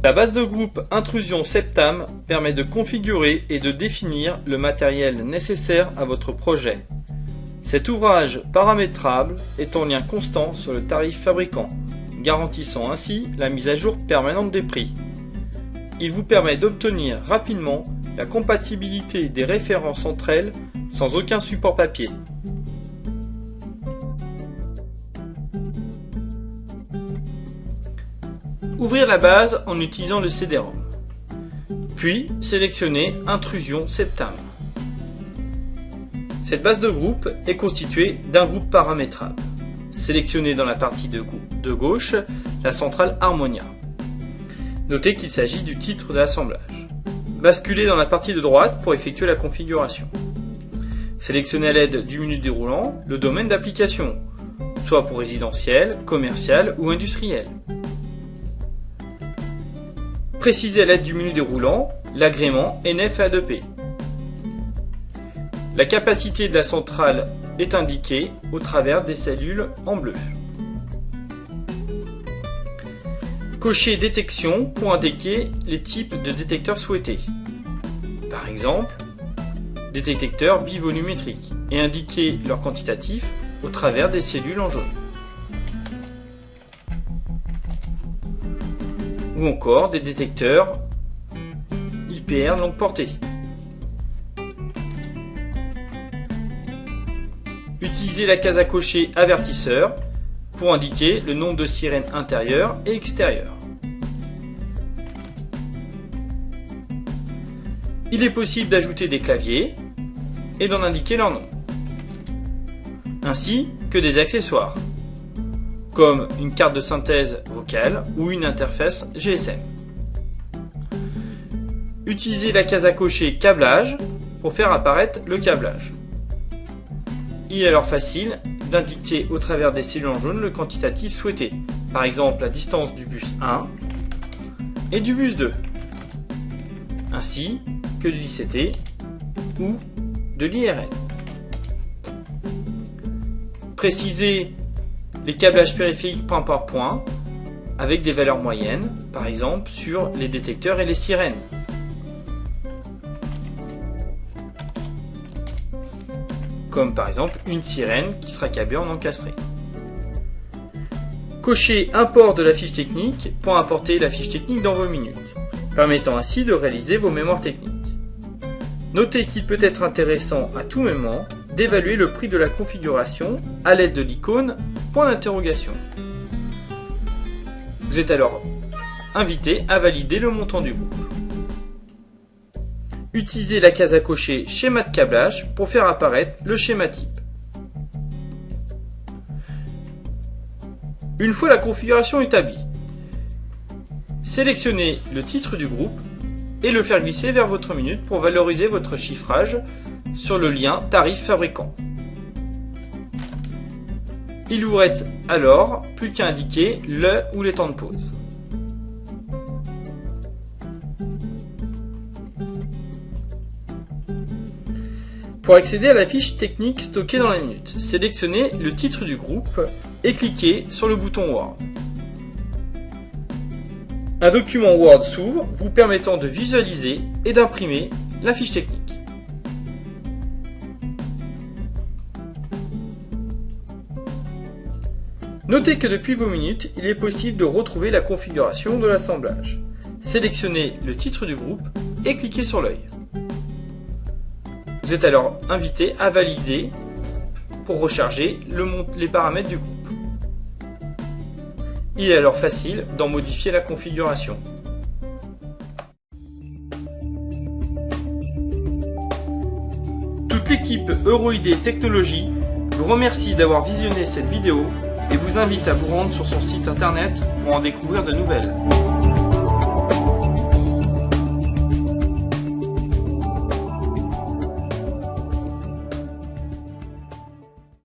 La base de groupe Intrusion Septam permet de configurer et de définir le matériel nécessaire à votre projet. Cet ouvrage paramétrable est en lien constant sur le tarif fabricant, garantissant ainsi la mise à jour permanente des prix. Il vous permet d'obtenir rapidement la compatibilité des références entre elles sans aucun support papier. Ouvrir la base en utilisant le CD-ROM. Puis sélectionnez Intrusion Septam. Cette base de groupe est constituée d'un groupe paramétrable. Sélectionnez dans la partie de gauche la centrale Harmonia. Notez qu'il s'agit du titre de l'assemblage. Basculez dans la partie de droite pour effectuer la configuration. Sélectionnez à l'aide du menu déroulant le domaine d'application, soit pour résidentiel, commercial ou industriel. Précisez à l'aide du menu déroulant l'agrément NF-A2P. La capacité de la centrale est indiquée au travers des cellules en bleu. Cochez détection pour indiquer les types de détecteurs souhaités. Par exemple, des détecteurs bivolumétriques et indiquer leur quantitatif au travers des cellules en jaune. Ou encore des détecteurs IPR longue portée. Utilisez la case à cocher avertisseur pour indiquer le nombre de sirènes intérieures et extérieures. Il est possible d'ajouter des claviers et d'en indiquer leur nom, ainsi que des accessoires, comme une carte de synthèse vocale ou une interface GSM. Utilisez la case à cocher câblage pour faire apparaître le câblage. Il est alors facile d'indiquer au travers des cellules en jaune le quantitatif souhaité, par exemple la distance du bus 1 et du bus 2, ainsi que de l'ICT ou de l'IRL. Précisez les câblages périphériques point par point avec des valeurs moyennes, par exemple sur les détecteurs et les sirènes. Comme par exemple une sirène qui sera câblée en encastré. Cochez Import de la fiche technique pour importer la fiche technique dans vos minutes, permettant ainsi de réaliser vos mémoires techniques. Notez qu'il peut être intéressant à tout moment d'évaluer le prix de la configuration à l'aide de l'icône point d'interrogation. Vous êtes alors invité à valider le montant du groupe. Utilisez la case à cocher schéma de câblage pour faire apparaître le schéma type. Une fois la configuration établie, sélectionnez le titre du groupe et le faire glisser vers votre minute pour valoriser votre chiffrage sur le lien tarif fabricant. Il vous reste alors plus qu'à indiquer le ou les temps de pause. Pour accéder à la fiche technique stockée dans la minute, sélectionnez le titre du groupe et cliquez sur le bouton Word. Un document Word s'ouvre vous permettant de visualiser et d'imprimer la fiche technique. Notez que depuis vos minutes, il est possible de retrouver la configuration de l'assemblage. Sélectionnez le titre du groupe et cliquez sur l'œil. Vous êtes alors invité à valider pour recharger les paramètres du groupe. Il est alors facile d'en modifier la configuration. Toute l'équipe EuroID Technologies vous remercie d'avoir visionné cette vidéo et vous invite à vous rendre sur son site internet pour en découvrir de nouvelles.